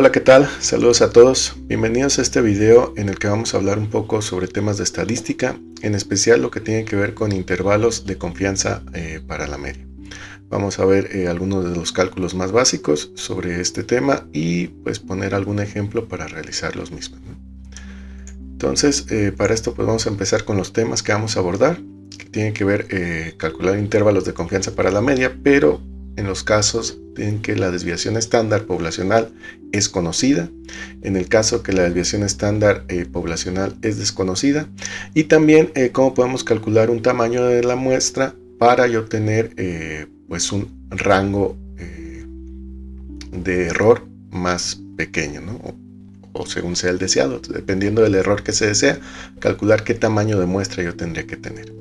Hola, ¿qué tal? Saludos a todos. Bienvenidos a este video en el que vamos a hablar un poco sobre temas de estadística, en especial lo que tiene que ver con intervalos de confianza para la media. Vamos a ver algunos de los cálculos más básicos sobre este tema y pues poner algún ejemplo para realizar los mismos, ¿no? Entonces, para esto pues vamos a empezar con los temas que vamos a abordar, que tienen que ver calcular intervalos de confianza para la media, pero en los casos en que la desviación estándar poblacional es conocida, en el caso que la desviación estándar poblacional es desconocida, y también cómo podemos calcular un tamaño de la muestra para yo obtener pues un rango de error más pequeño, ¿no? O según sea el deseado, dependiendo del error que se desea, calcular qué tamaño de muestra yo tendría que tener.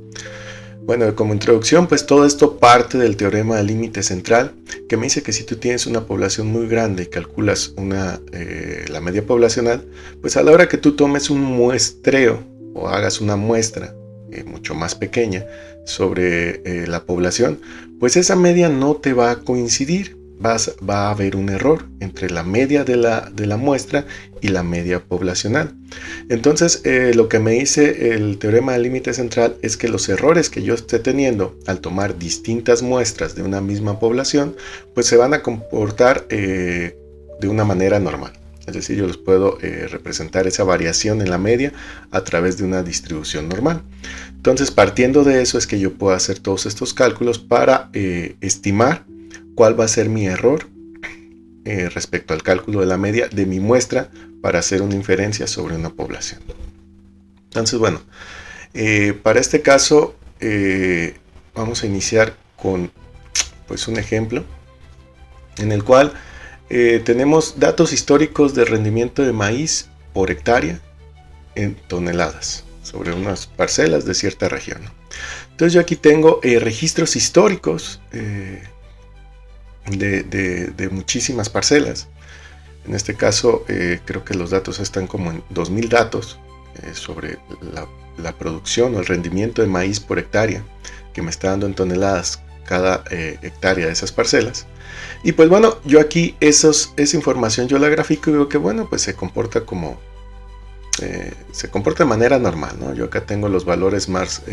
Bueno, como introducción, pues todo esto parte del teorema del límite central, que me dice que si tú tienes una población muy grande y calculas la media poblacional, pues a la hora que tú tomes un muestreo o hagas una muestra mucho más pequeña sobre la población, pues esa media no te va a coincidir. Va a haber un error entre la media de la muestra y la media poblacional. Entonces, lo que me dice el teorema del límite central es que los errores que yo esté teniendo al tomar distintas muestras de una misma población, pues se van a comportar de una manera normal. Es decir, yo los puedo representar esa variación en la media a través de una distribución normal. Entonces, partiendo de eso es que yo puedo hacer todos estos cálculos para estimar cuál va a ser mi error respecto al cálculo de la media de mi muestra para hacer una inferencia sobre una población. Entonces, bueno, para este caso vamos a iniciar con pues, un ejemplo en el cual tenemos datos históricos de rendimiento de maíz por hectárea en toneladas sobre unas parcelas de cierta región. Entonces yo aquí tengo registros históricos de muchísimas parcelas. En este caso creo que los datos están como en 2000 datos sobre la producción o el rendimiento de maíz por hectárea que me está dando en toneladas cada hectárea de esas parcelas. Y pues bueno, yo aquí esa información yo la grafico y veo que bueno, pues se comporta de manera normal, ¿no? Yo acá tengo los valores más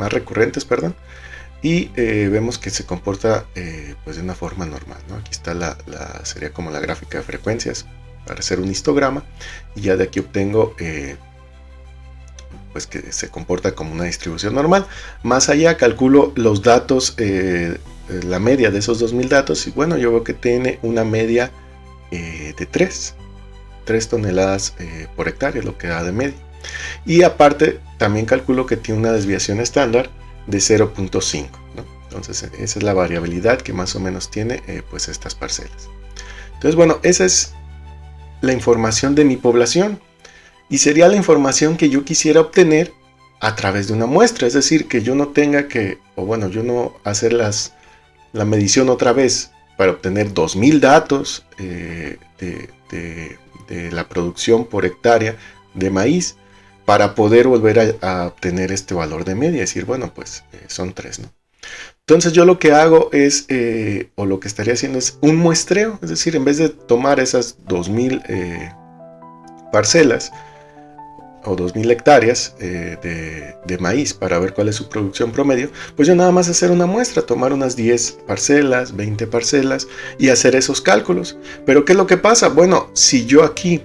recurrentes, perdón. Y vemos que se comporta pues de una forma normal, ¿no? Aquí está sería como la gráfica de frecuencias para hacer un histograma, y ya de aquí obtengo pues que se comporta como una distribución normal. Más allá calculo los datos, la media de esos 2000 datos, y bueno, yo veo que tiene una media de 3 toneladas por hectárea, lo que da de media. Y aparte también calculo que tiene una desviación estándar de 0.5, ¿no? Entonces esa es la variabilidad que más o menos tiene pues estas parcelas. Entonces bueno, esa es la información de mi población y sería la información que yo quisiera obtener a través de una muestra, es decir, que yo no tenga que, o bueno, yo no hacer la medición otra vez para obtener 2000 datos de la producción por hectárea de maíz, para poder volver a obtener este valor de media, decir, bueno, pues son 3, ¿no? Entonces yo lo que hago es, o lo que estaría haciendo es un muestreo, es decir, en vez de tomar esas 2000 parcelas o 2000 hectáreas de maíz para ver cuál es su producción promedio, pues yo nada más hacer una muestra, tomar unas 10 parcelas, 20 parcelas y hacer esos cálculos. Pero ¿qué es lo que pasa? Bueno, si yo aquí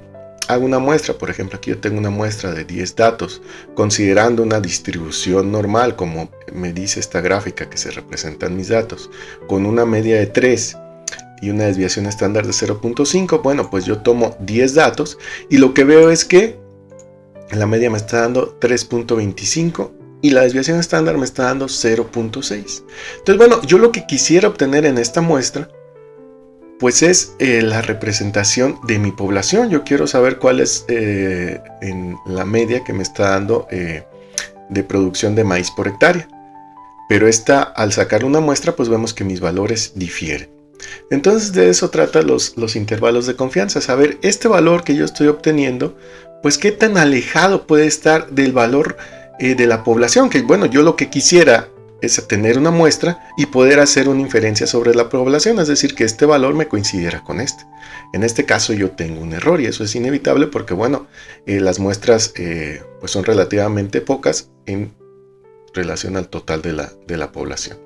hago una muestra, por ejemplo, aquí yo tengo una muestra de 10 datos, considerando una distribución normal, como me dice esta gráfica que se representan mis datos, con una media de 3 y una desviación estándar de 0.5, bueno, pues yo tomo 10 datos y lo que veo es que la media me está dando 3.25 y la desviación estándar me está dando 0.6. Entonces, bueno, yo lo que quisiera obtener en esta muestra pues es la representación de mi población. Yo quiero saber cuál es en la media que me está dando de producción de maíz por hectárea. Pero al sacar una muestra, pues vemos que mis valores difieren. Entonces de eso trata los intervalos de confianza. Saber este valor que yo estoy obteniendo, pues qué tan alejado puede estar del valor de la población. Que bueno, yo lo que quisiera es tener una muestra y poder hacer una inferencia sobre la población, es decir, que este valor me coincidiera con este. En este caso yo tengo un error y eso es inevitable porque, bueno, las muestras pues son relativamente pocas en relación al total de la población.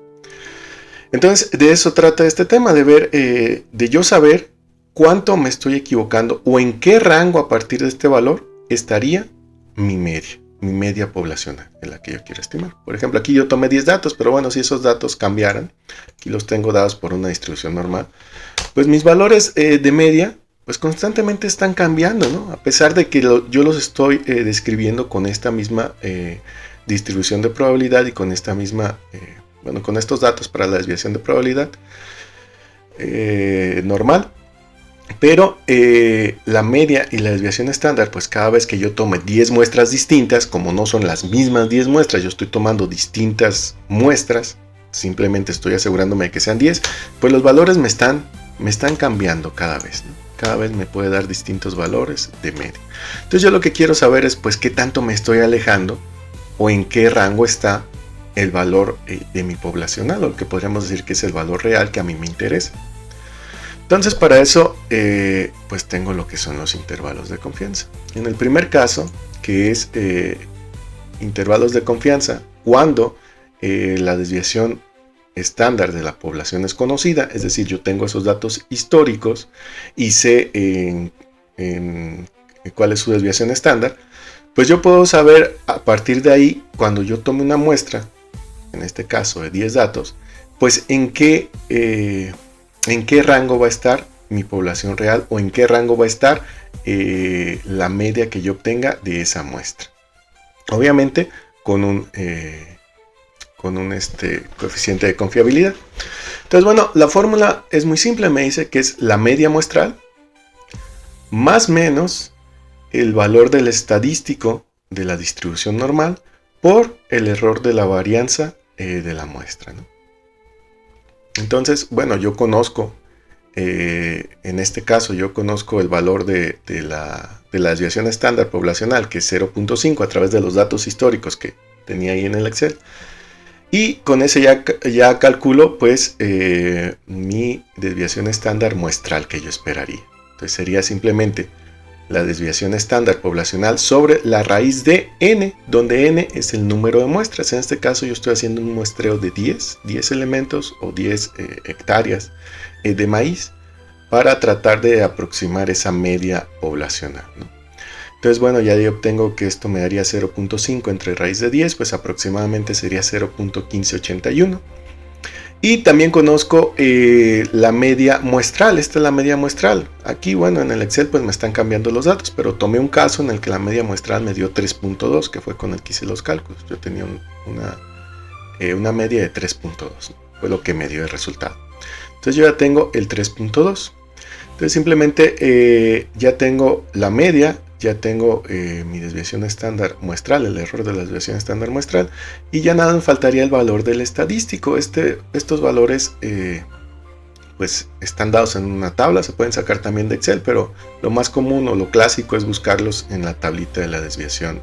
Entonces, de eso trata este tema, de ver, de yo saber cuánto me estoy equivocando o en qué rango a partir de este valor estaría mi media poblacional en la que yo quiero estimar. Por ejemplo, aquí yo tomé 10 datos, pero bueno, si esos datos cambiaran, aquí los tengo dados por una distribución normal, pues mis valores de media, pues constantemente están cambiando, ¿no? A pesar de que yo los estoy describiendo con esta misma distribución de probabilidad y con esta misma, bueno, con estos datos para la desviación de probabilidad normal. Pero la media y la desviación estándar, pues cada vez que yo tome 10 muestras distintas, como no son las mismas 10 muestras, yo estoy tomando distintas muestras, simplemente estoy asegurándome de que sean 10, pues los valores me están cambiando cada vez, ¿no? Cada vez me puede dar distintos valores de media. Entonces yo lo que quiero saber es pues qué tanto me estoy alejando o en qué rango está el valor de mi poblacional, o lo que podríamos decir que es el valor real que a mí me interesa. Entonces para eso pues tengo lo que son los intervalos de confianza. En el primer caso, que es intervalos de confianza, cuando la desviación estándar de la población es conocida, es decir, yo tengo esos datos históricos y sé cuál es su desviación estándar, pues yo puedo saber a partir de ahí, cuando yo tome una muestra, en este caso de 10 datos, pues en qué rango va a estar mi población real o en qué rango va a estar la media que yo obtenga de esa muestra. Obviamente con un coeficiente de confiabilidad. Entonces, bueno, la fórmula es muy simple, me dice que es la media muestral más menos el valor del estadístico de la distribución normal por el error de la varianza de la muestra, ¿no? Entonces, bueno, yo conozco, en este caso yo conozco el valor de la desviación estándar poblacional, que es 0.5 a través de los datos históricos que tenía ahí en el Excel. Y con ese ya calculo pues mi desviación estándar muestral que yo esperaría. Entonces sería simplemente la desviación estándar poblacional sobre la raíz de n, donde n es el número de muestras. En este caso yo estoy haciendo un muestreo de 10 elementos o 10 hectáreas de maíz para tratar de aproximar esa media poblacional, ¿no? Entonces, bueno, ya yo obtengo que esto me daría 0.5 entre raíz de 10, pues aproximadamente sería 0.1581. Y también conozco la media muestral, esta es la media muestral. Aquí, bueno, en el Excel pues me están cambiando los datos, pero tomé un caso en el que la media muestral me dio 3.2, que fue con el que hice los cálculos. Yo tenía una media de 3.2, ¿no? Fue lo que me dio el resultado. Entonces yo ya tengo el 3.2. Entonces simplemente ya tengo la media, ya tengo mi desviación estándar muestral, el error de la desviación estándar muestral, y ya nada me faltaría el valor del estadístico. Estos valores pues están dados en una tabla, se pueden sacar también de Excel, pero lo más común o lo clásico es buscarlos en la tablita de la desviación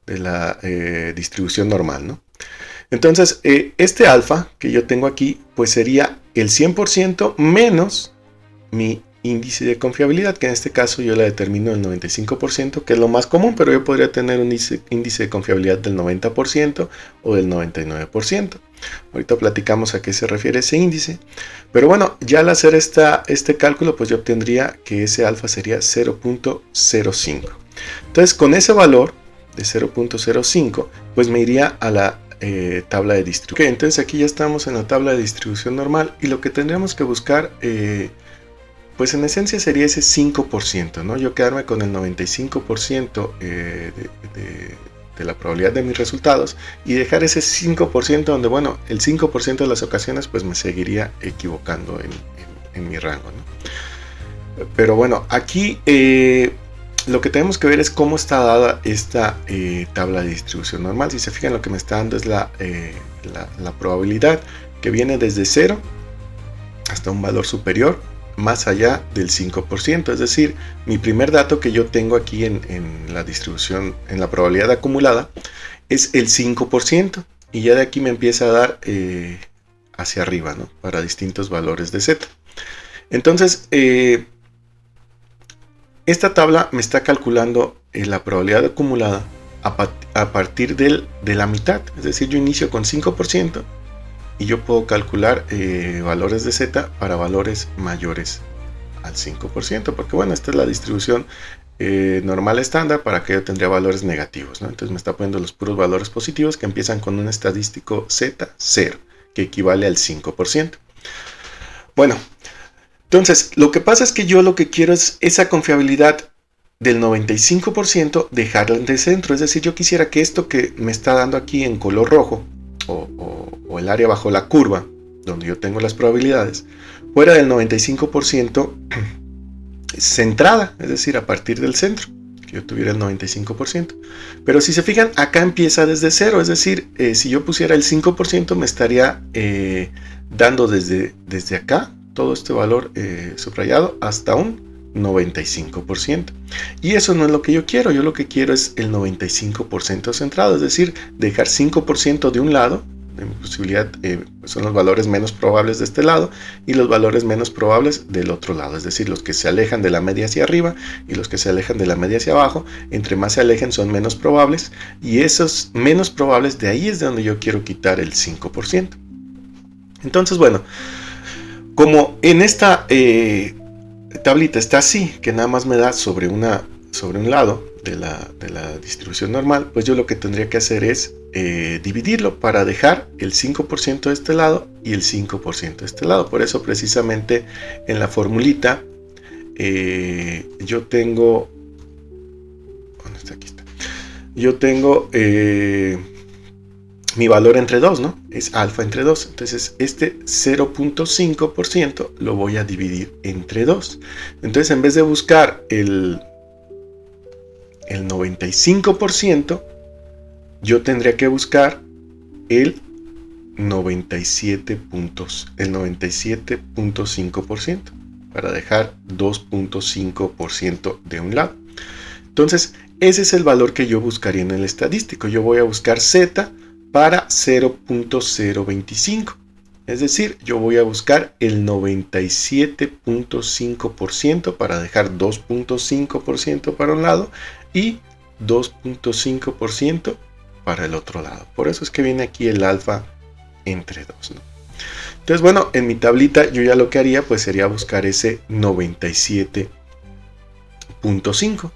de la distribución normal, ¿no? Entonces este alfa que yo tengo aquí pues sería el 100% menos mi índice de confiabilidad, que en este caso yo la determino el 95%, que es lo más común, pero yo podría tener un índice de confiabilidad del 90% o del 99%. Ahorita platicamos a qué se refiere ese índice, pero bueno, ya al hacer este cálculo, pues yo obtendría que ese alfa sería 0.05. Entonces, con ese valor de 0.05, pues me iría a la tabla de distribución. Okay, entonces aquí ya estamos en la tabla de distribución normal y lo que tendríamos que buscar pues en esencia sería ese 5%, ¿no? Yo quedarme con el 95% de la probabilidad de mis resultados y dejar ese 5% donde, bueno, el 5% de las ocasiones pues me seguiría equivocando en mi rango, ¿no? Pero bueno, aquí lo que tenemos que ver es cómo está dada esta tabla de distribución normal. Si se fijan, lo que me está dando es la probabilidad que viene desde 0 hasta un valor superior más allá del 5%, es decir, mi primer dato que yo tengo aquí en la distribución, en la probabilidad acumulada, es el 5%, y ya de aquí me empieza a dar hacia arriba, ¿no? Para distintos valores de Z. Entonces, esta tabla me está calculando la probabilidad acumulada a partir de la mitad. Es decir, yo inicio con 5% y yo puedo calcular valores de Z para valores mayores al 5%, porque bueno, esta es la distribución normal estándar para que yo tendría valores negativos, ¿no? Entonces me está poniendo los puros valores positivos que empiezan con un estadístico Z0, que equivale al 5%. Bueno, entonces lo que pasa es que yo lo que quiero es esa confiabilidad del 95% dejarla en el centro. Es decir, yo quisiera que esto que me está dando aquí en color rojo, o el área bajo la curva, donde yo tengo las probabilidades, fuera del 95% centrada, es decir, a partir del centro, que yo tuviera el 95%. Pero si se fijan, acá empieza desde cero, es decir, si yo pusiera el 5%, me estaría dando desde acá todo este valor subrayado hasta un 95%. Y eso no es lo que yo quiero. Yo lo que quiero es el 95% centrado, es decir, dejar 5% de un lado. En posibilidad son los valores menos probables de este lado y los valores menos probables del otro lado, es decir, los que se alejan de la media hacia arriba y los que se alejan de la media hacia abajo. Entre más se alejen son menos probables, y esos menos probables, de ahí es de donde yo quiero quitar el 5%. Entonces, bueno, como en esta tablita está así, que nada más me da sobre un lado de la distribución normal, pues yo lo que tendría que hacer es dividirlo para dejar el 5% de este lado y el 5% de este lado. Por eso precisamente en la formulita yo tengo, ¿dónde está? Aquí está. Yo tengo mi valor entre 2, ¿no? Es alfa entre 2. Entonces este 0.5% lo voy a dividir entre 2. Entonces en vez de buscar el 95%, yo tendría que buscar el 97.5% para dejar 2.5% de un lado. Entonces, ese es el valor que yo buscaría en el estadístico. Yo voy a buscar Z para 0.025. Es decir, yo voy a buscar el 97.5% para dejar 2.5% para un lado y 2.5% para el otro lado. Por eso es que viene aquí el alfa entre 2, ¿no? Entonces, bueno, en mi tablita yo ya lo que haría pues sería buscar ese 97.5.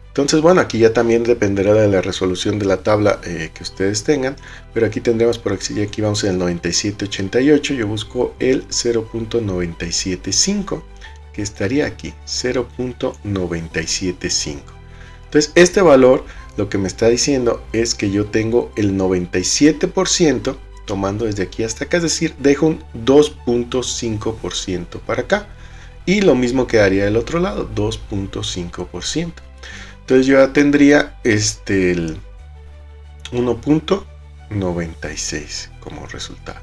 Entonces, bueno, aquí ya también dependerá de la resolución de la tabla que ustedes tengan, pero aquí tendremos, por aquí vamos en el 97.88, yo busco el 0.975, que estaría aquí, 0.975. Entonces, este valor lo que me está diciendo es que yo tengo el 97%, tomando desde aquí hasta acá, es decir, dejo un 2.5% para acá, y lo mismo quedaría del otro lado, 2.5%. Entonces yo ya tendría el 1.96 como resultado.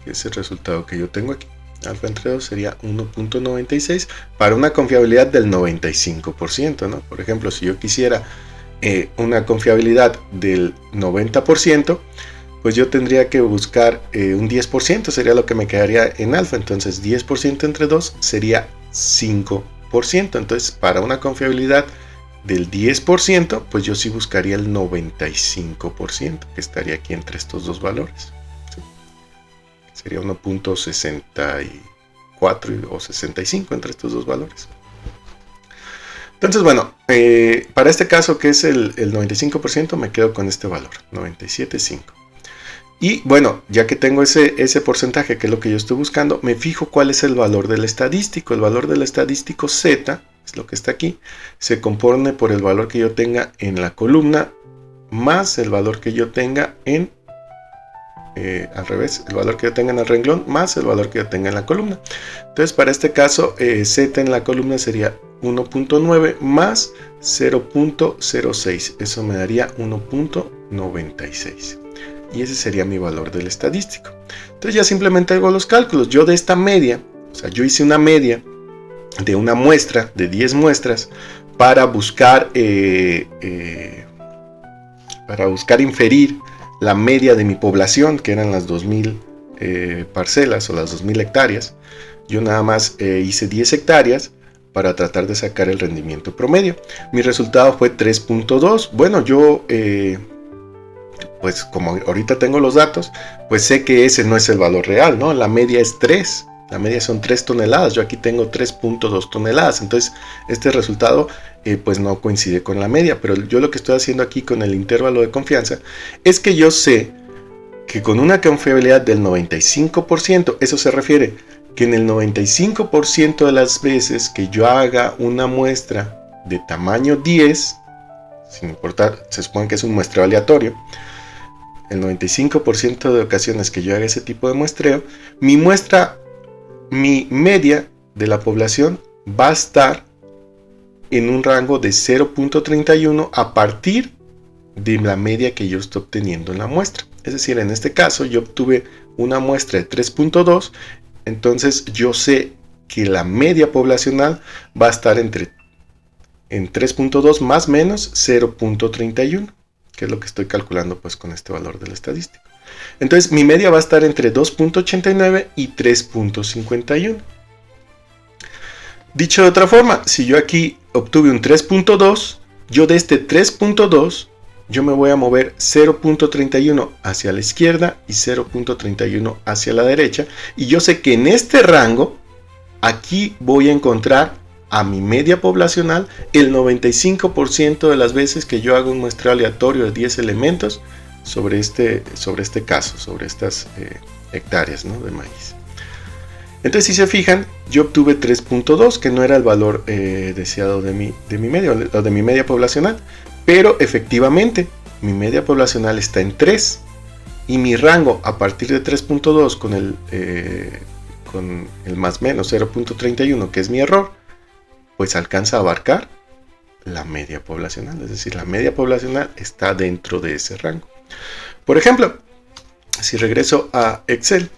Ese resultado que yo tengo aquí, alfa entre 2 sería 1.96 para una confiabilidad del 95%, ¿no? Por ejemplo, si yo quisiera una confiabilidad del 90%, pues yo tendría que buscar un 10%, sería lo que me quedaría en alfa. Entonces 10% entre 2 sería 5%. Entonces, para una confiabilidad del 10%, pues yo sí buscaría el 95%, que estaría aquí entre estos dos valores. ¿Sí? Sería 1.64 o 65 entre estos dos valores. Entonces, bueno, para este caso que es el 95%, me quedo con este valor, 97.5. Y bueno, ya que tengo ese porcentaje, que es lo que yo estoy buscando, me fijo cuál es el valor del estadístico. El valor del estadístico Z, es lo que está aquí, se compone por el valor que yo tenga en la columna más el valor que yo tenga en, al revés, el valor que yo tenga en el renglón más el valor que yo tenga en la columna. Entonces, para este caso, Z en la columna sería 1.9 más 0.06. Eso me daría 1.96. Y ese sería mi valor del estadístico. Entonces ya simplemente hago los cálculos. Yo de esta media, o sea, yo hice una media de una muestra, de 10 muestras, para buscar inferir la media de mi población, que eran las 2000 parcelas o las 2000 hectáreas. Yo nada más hice 10 hectáreas para tratar de sacar el rendimiento promedio. Mi resultado fue 3.2. Bueno, yo pues como ahorita tengo los datos, pues sé que ese no es el valor real, ¿no? La media es 3. La media son 3 toneladas. Yo aquí tengo 3.2 toneladas. Entonces, este resultado pues no coincide con la media. Pero yo lo que estoy haciendo aquí con el intervalo de confianza es que yo sé que con una confiabilidad del 95%, eso se refiere que en el 95% de las veces que yo haga una muestra de tamaño 10, sin importar, se supone que es un muestreo aleatorio, el 95% de ocasiones que yo haga ese tipo de muestreo, mi media de la población va a estar en un rango de 0.31 a partir de la media que yo estoy obteniendo en la muestra. Es decir, en este caso yo obtuve una muestra de 3.2, entonces yo sé que la media poblacional va a estar en 3.2 más menos 0.31, que es lo que estoy calculando pues con este valor del estadístico. Entonces mi media va a estar entre 2.89 y 3.51. Dicho de otra forma, si yo aquí obtuve un 3.2, yo de este 3.2 yo me voy a mover 0.31 hacia la izquierda y 0.31 hacia la derecha. Y yo sé que en este rango, aquí voy a encontrar a mi media poblacional el 95% de las veces que yo hago un muestreo aleatorio de 10 elementos sobre este caso, sobre estas hectáreas, ¿no?, de maíz. Entonces, si se fijan, yo obtuve 3.2, que no era el valor deseado de mi media, o de mi media poblacional. Pero efectivamente, mi media poblacional está en 3 y mi rango a partir de 3.2 con el más menos 0.31, que es mi error, pues alcanza a abarcar la media poblacional. Es decir, la media poblacional está dentro de ese rango. Por ejemplo, si regreso a Excel,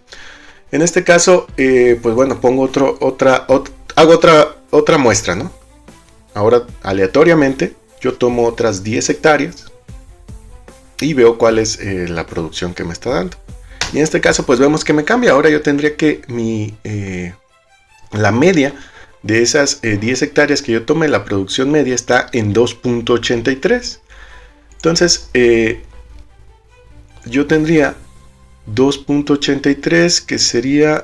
en este caso, pues bueno, pongo hago otra muestra, ¿no? Ahora, aleatoriamente, yo tomo otras 10 hectáreas y veo cuál es la producción que me está dando. Y en este caso, pues vemos que me cambia. Ahora yo tendría que la media de esas 10 hectáreas que yo tomé, la producción media está en 2.83. Entonces, yo tendría 2.83, que sería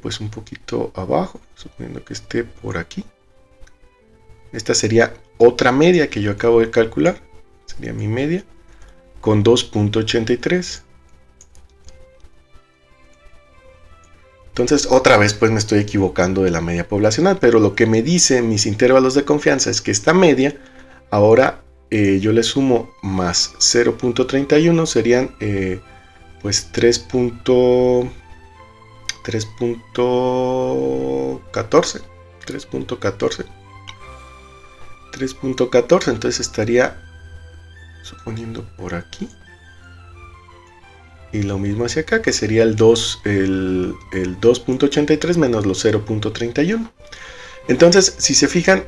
pues un poquito abajo, suponiendo que esté por aquí. Esta sería otra media que yo acabo de calcular, sería mi media, con 2.83. Entonces otra vez pues me estoy equivocando de la media poblacional, pero lo que me dicen mis intervalos de confianza es que esta media, ahora yo le sumo más 0.31, serían pues 3.14, 3.14, entonces estaría, suponiendo por aquí, y lo mismo hacia acá, que sería el 2.83 menos los 0.31. Entonces, si se fijan,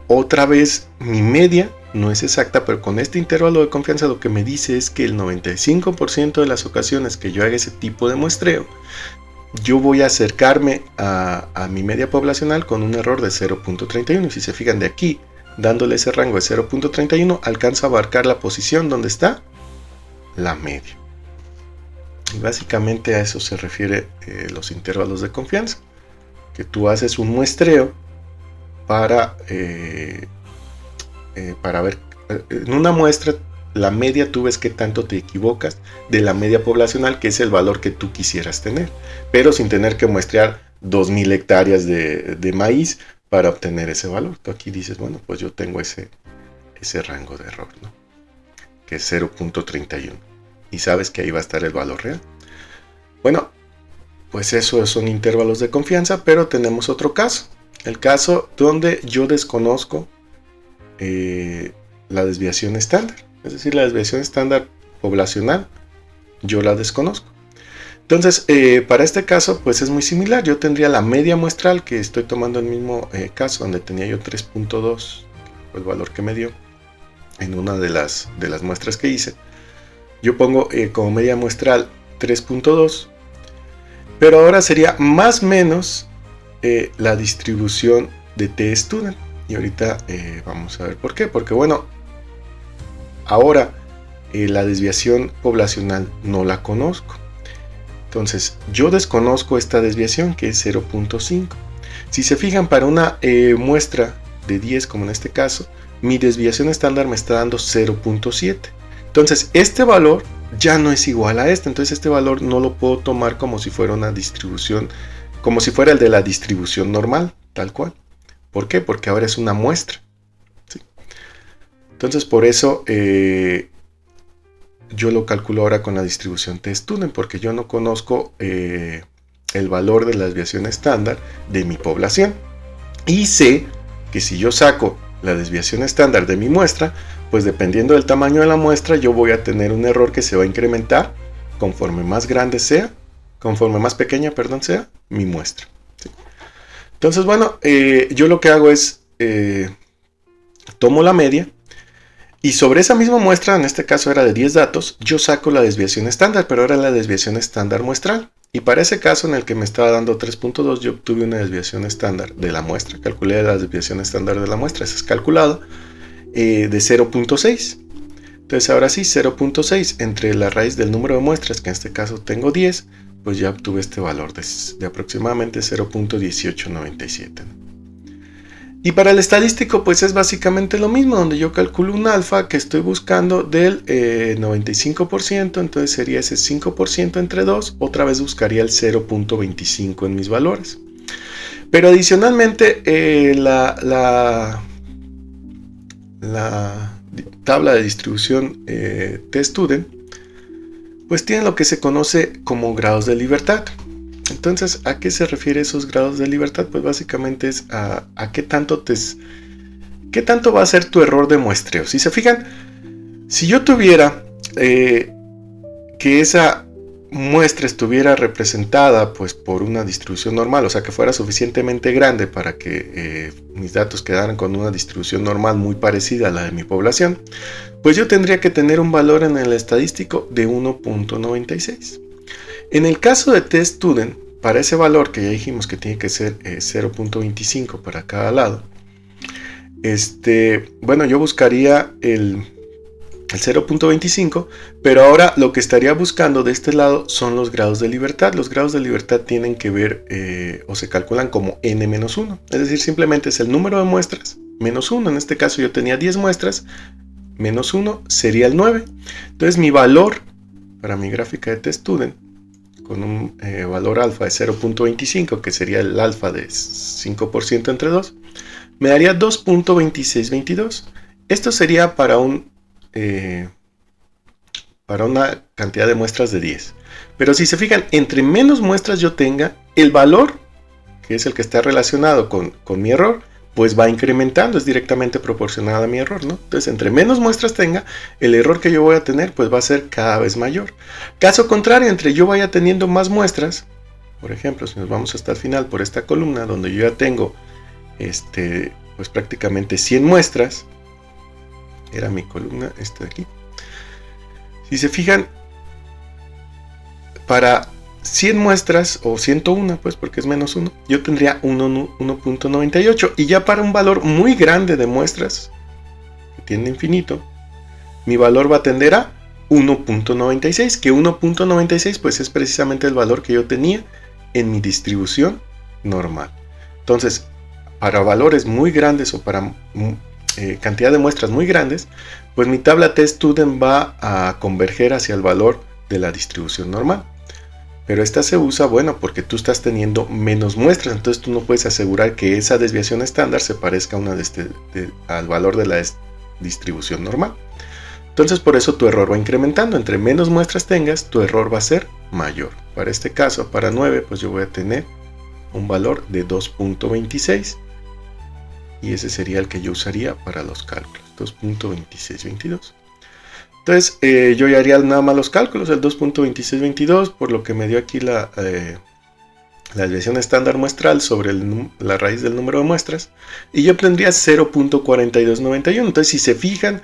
otra vez mi media no es exacta, pero con este intervalo de confianza lo que me dice es que el 95% de las ocasiones que yo haga ese tipo de muestreo, yo voy a acercarme a mi media poblacional con un error de 0.31. Y si se fijan, de aquí, dándole ese rango de 0.31, alcanza a abarcar la posición donde está la media. Y básicamente a eso se refiere los intervalos de confianza, que tú haces un muestreo para ver, en una muestra, la media tú ves que tanto te equivocas de la media poblacional, que es el valor que tú quisieras tener, pero sin tener que muestrear 2000 hectáreas de maíz para obtener ese valor. Tú aquí dices, bueno, pues yo tengo ese rango de error, ¿no?, que es 0.31, y sabes que ahí va a estar el valor real. Bueno, pues esos son intervalos de confianza, pero tenemos otro caso, el caso donde yo desconozco la desviación estándar. Es decir, la desviación estándar poblacional, yo la desconozco. Entonces, para este caso, pues es muy similar. Yo tendría la media muestral, que estoy tomando el mismo caso, donde tenía yo 3.2, el valor que me dio en una de las muestras que hice. yo pongo como media muestral 3.2, pero ahora sería más o menos la distribución de t-student. Y ahorita vamos a ver por qué. Porque bueno, ahora la desviación poblacional no la conozco. Entonces yo desconozco esta desviación, que es 0.5. Si se fijan, para una muestra de 10, como en este caso, mi desviación estándar me está dando 0.7. Entonces este valor ya no es igual a este. Entonces este valor no lo puedo tomar como si fuera una distribución, como si fuera el de la distribución normal, tal cual. ¿Por qué? Porque ahora es una muestra, ¿sí? Entonces por eso yo lo calculo ahora con la distribución t-student, porque yo no conozco el valor de la desviación estándar de mi población. Y sé que si yo saco la desviación estándar de mi muestra, pues dependiendo del tamaño de la muestra, yo voy a tener un error que se va a incrementar conforme más grande sea, conforme más pequeña, perdón, sea mi muestra, ¿sí? Entonces, bueno, yo lo que hago es tomo la media y sobre esa misma muestra, en este caso era de 10 datos, yo saco la desviación estándar, pero ahora la desviación estándar muestral. Y para ese caso en el que me estaba dando 3.2, yo obtuve una desviación estándar de la muestra. Calculé la desviación estándar de la muestra, esa es calculada, de 0.6. Entonces ahora sí, 0.6 entre la raíz del número de muestras, que en este caso tengo 10, pues ya obtuve este valor de aproximadamente 0.1897. Y para el estadístico pues es básicamente lo mismo, donde yo calculo un alfa que estoy buscando del 95%, entonces sería ese 5% entre 2, otra vez buscaría el 0.25 en mis valores. Pero adicionalmente la tabla de distribución t-student pues tiene lo que se conoce como grados de libertad. Entonces, ¿a qué se refiere esos grados de libertad? Pues básicamente es a qué tanto va a ser tu error de muestreo. Si se fijan, si yo tuviera que esa muestra estuviera representada pues por una distribución normal, o sea que fuera suficientemente grande para que mis datos quedaran con una distribución normal muy parecida a la de mi población, pues yo tendría que tener un valor en el estadístico de 1.96. En el caso de t-student, para ese valor que ya dijimos que tiene que ser 0.25 para cada lado, bueno, yo buscaría el 0.25, pero ahora lo que estaría buscando de este lado son los grados de libertad. Los grados de libertad tienen que ver o se calculan como n-1, es decir, simplemente es el número de muestras menos 1. En este caso yo tenía 10 muestras, menos 1 sería el 9. Entonces mi valor para mi gráfica de t-student, con un valor alfa de 0.25, que sería el alfa de 5% entre 2, me daría 2.2622. Esto sería para una cantidad de muestras de 10. Pero si se fijan, entre menos muestras yo tenga, el valor, que es el que está relacionado con mi error, pues va incrementando, es directamente proporcional a mi error, ¿no? Entonces, entre menos muestras tenga, el error que yo voy a tener pues va a ser cada vez mayor. Caso contrario, entre yo vaya teniendo más muestras, por ejemplo, si nos vamos hasta el final por esta columna, donde yo ya tengo pues prácticamente 100 muestras, era mi columna, de aquí. Si se fijan, para 100 muestras, o 101, pues porque es menos 1, yo tendría 1.98. Y ya para un valor muy grande de muestras, que tiende a infinito, mi valor va a tender a 1.96, que 1.96 pues es precisamente el valor que yo tenía en mi distribución normal. Entonces, para valores muy grandes o para cantidad de muestras muy grandes, pues mi tabla t-student va a converger hacia el valor de la distribución normal. Pero esta se usa, bueno, porque tú estás teniendo menos muestras, entonces tú no puedes asegurar que esa desviación estándar se parezca a al valor de la distribución normal. Entonces por eso tu error va incrementando. Entre menos muestras tengas, tu error va a ser mayor. Para este caso, para 9, pues yo voy a tener un valor de 2.26. Y ese sería el que yo usaría para los cálculos, 2.2622. Entonces yo ya haría nada más los cálculos, el 2.2622, por lo que me dio aquí la desviación estándar muestral sobre la raíz del número de muestras, y yo obtendría 0.4291. Entonces si se fijan,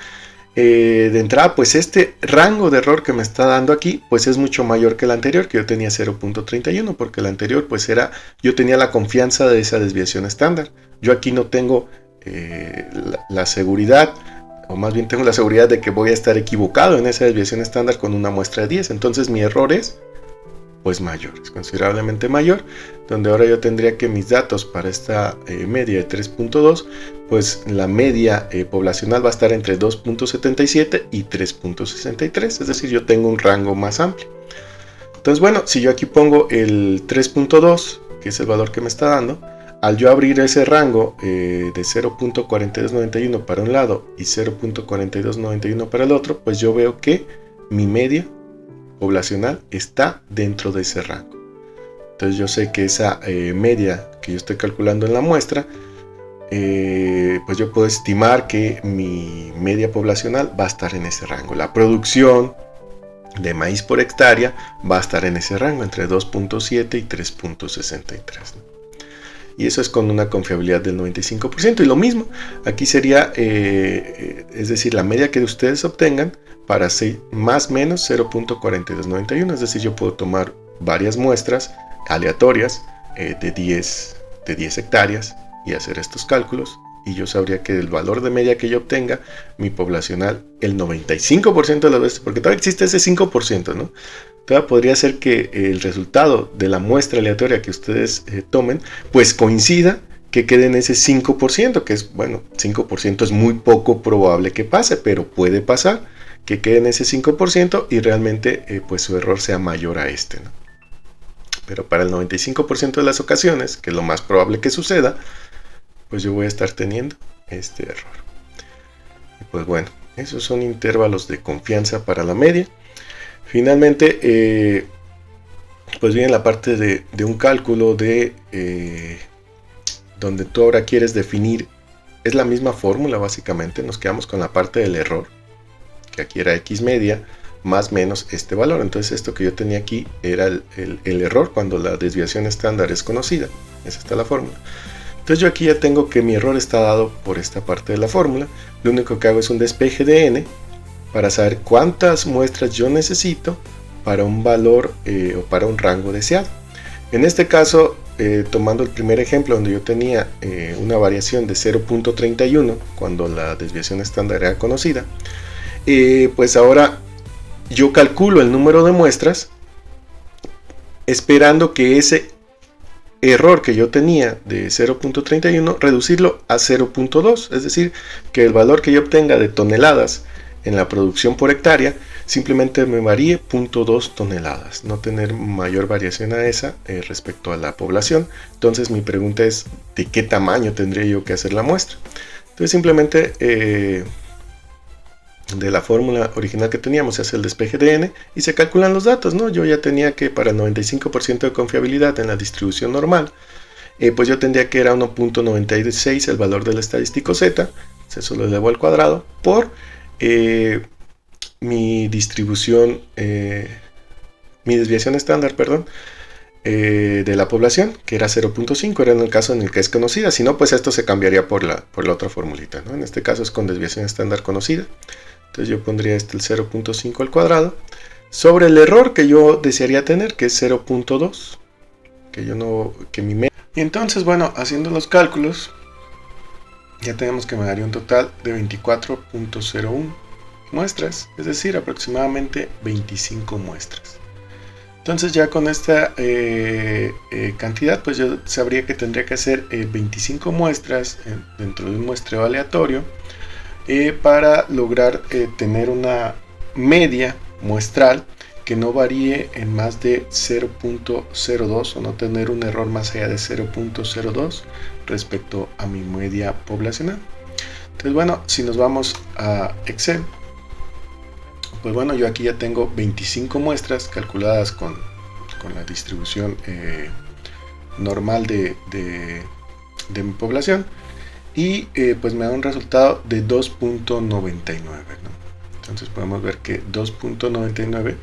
De entrada, pues este rango de error que me está dando aquí, pues es mucho mayor que el anterior, que yo tenía 0.31, porque el anterior pues yo tenía la confianza de esa desviación estándar. Yo aquí no tengo la seguridad, o más bien tengo la seguridad de que voy a estar equivocado en esa desviación estándar con una muestra de 10, entonces mi error es pues mayor, es considerablemente mayor, donde ahora yo tendría que mis datos para esta media de 3.2, pues la media poblacional va a estar entre 2.77 y 3.63, es decir, yo tengo un rango más amplio. Entonces, bueno, si yo aquí pongo el 3.2, que es el valor que me está dando, al yo abrir ese rango de 0.4291 para un lado y 0.4291 para el otro, pues yo veo que mi media poblacional está dentro de ese rango. Entonces yo sé que esa media que yo estoy calculando en la muestra, pues yo puedo estimar que mi media poblacional va a estar en ese rango. La producción de maíz por hectárea va a estar en ese rango, entre 2.7 y 3.63, ¿no? Y eso es con una confiabilidad del 95%. Y lo mismo, aquí sería, es decir, la media que ustedes obtengan para más o menos 0.4291. Es decir, yo puedo tomar varias muestras aleatorias de 10 hectáreas y hacer estos cálculos. Y yo sabría que el valor de media que yo obtenga, mi poblacional, el 95% de las veces, porque todavía existe ese 5%, ¿no? Todavía podría ser que el resultado de la muestra aleatoria que ustedes tomen, pues coincida que quede en ese 5%, que es, bueno, 5% es muy poco probable que pase, pero puede pasar que quede en ese 5% y realmente pues su error sea mayor a este, ¿no? Pero para el 95% de las ocasiones, que es lo más probable que suceda, pues yo voy a estar teniendo este error. Y pues bueno, esos son intervalos de confianza para la media. Finalmente, pues viene la parte de un cálculo donde tú ahora quieres definir, es la misma fórmula básicamente, nos quedamos con la parte del error, que aquí era x media, más menos este valor. Entonces esto que yo tenía aquí era el error cuando la desviación estándar es conocida, esa está la fórmula. Entonces yo aquí ya tengo que mi error está dado por esta parte de la fórmula, lo único que hago es un despeje de n, para saber cuántas muestras yo necesito para un valor o para un rango deseado. En este caso, tomando el primer ejemplo donde yo tenía una variación de 0.31 cuando la desviación estándar era conocida, pues ahora yo calculo el número de muestras esperando que ese error que yo tenía de 0.31 reducirlo a 0.2, es decir, que el valor que yo obtenga de toneladas en la producción por hectárea simplemente me varíe 0.2 toneladas, no tener mayor variación a esa respecto a la población. Entonces mi pregunta es, ¿de qué tamaño tendría yo que hacer la muestra? Entonces simplemente de la fórmula original que teníamos se hace el despeje de n y se calculan los datos, ¿no? Yo ya tenía que para el 95% de confiabilidad en la distribución normal, pues yo tendría que era 1.96 el valor del estadístico z, eso lo elevo al cuadrado, por mi distribución, mi desviación estándar, perdón, de la población, que era 0.5, era en el caso en el que es conocida. Si no, pues esto se cambiaría por la otra formulita, ¿no? En este caso es con desviación estándar conocida. Entonces yo pondría el 0.5 al cuadrado sobre el error que yo desearía tener, que es 0.2, que mi media. Y entonces, bueno, haciendo los cálculos, ya tenemos que me daría un total de 24.01 muestras, es decir, aproximadamente 25 muestras. Entonces ya con esta cantidad, pues yo sabría que tendría que hacer 25 muestras dentro de un muestreo aleatorio para lograr tener una media muestral que no varíe en más de 0.02 o no tener un error más allá de 0.02 respecto a mi media poblacional. Entonces, bueno, si nos vamos a Excel, pues bueno, yo aquí ya tengo 25 muestras calculadas con la distribución normal de mi población y pues me da un resultado de 2.99, ¿no? Entonces podemos ver que 2.99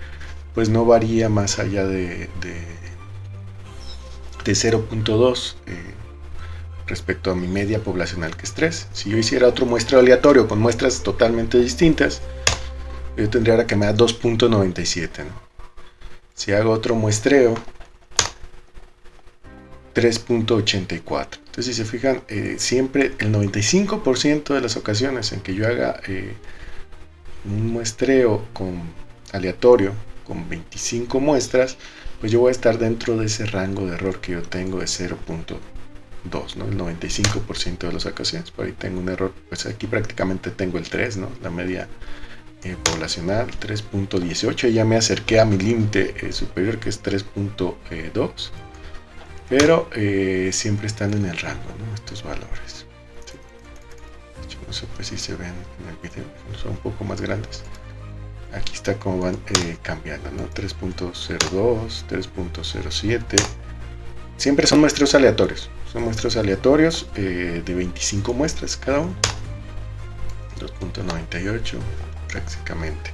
pues no varía más allá de 0.2 respecto a mi media poblacional, que es 3. Si yo hiciera otro muestreo aleatorio con muestras totalmente distintas, yo tendría ahora que me da 2.97, ¿no? Si hago otro muestreo, 3.84. Entonces, si se fijan, siempre el 95% de las ocasiones en que yo haga un muestreo aleatorio con 25 muestras, pues yo voy a estar dentro de ese rango de error que yo tengo de 0.2, ¿no? El 95% de las ocasiones. Por ahí tengo un error, pues aquí prácticamente tengo el 3, ¿no? La media poblacional, 3.18, y ya me acerqué a mi límite superior, que es 3.2, pero siempre están en el rango, ¿no? Estos valores. Sí. De hecho, no sé pues si se ven en el video, son un poco más grandes. Aquí está como van cambiando, ¿no? 3.02, 3.07. Siempre son muestreos aleatorios. Son muestreos aleatorios de 25 muestras cada uno. 2.98 prácticamente.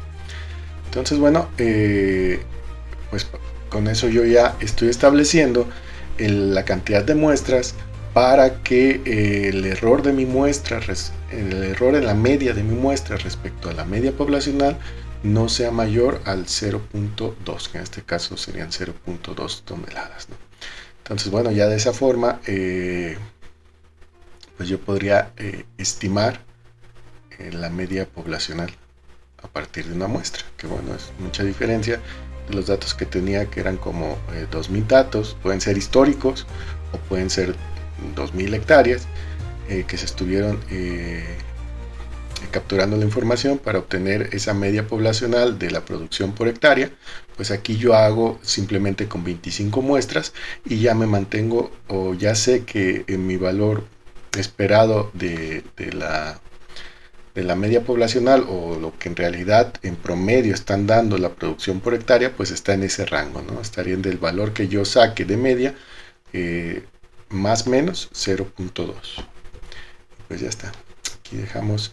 Entonces, bueno, pues con eso yo ya estoy estableciendo la cantidad de muestras para que el error de mi muestra, el error en la media de mi muestra respecto a la media poblacional, no sea mayor al 0.2, que en este caso serían 0.2 toneladas, ¿no? Entonces, bueno, ya de esa forma, pues yo podría estimar la media poblacional a partir de una muestra, que bueno, es mucha diferencia de los datos que tenía, que eran como 2.000 datos, pueden ser históricos o pueden ser 2.000 hectáreas que se estuvieron capturando la información para obtener esa media poblacional de la producción por hectárea. Pues aquí yo hago simplemente con 25 muestras y ya me mantengo, o ya sé que en mi valor esperado de la media poblacional, o lo que en realidad en promedio están dando la producción por hectárea, pues está en ese rango, ¿no? Estaría en el valor que yo saque de media, más o menos 0.2. Pues ya está. Aquí dejamos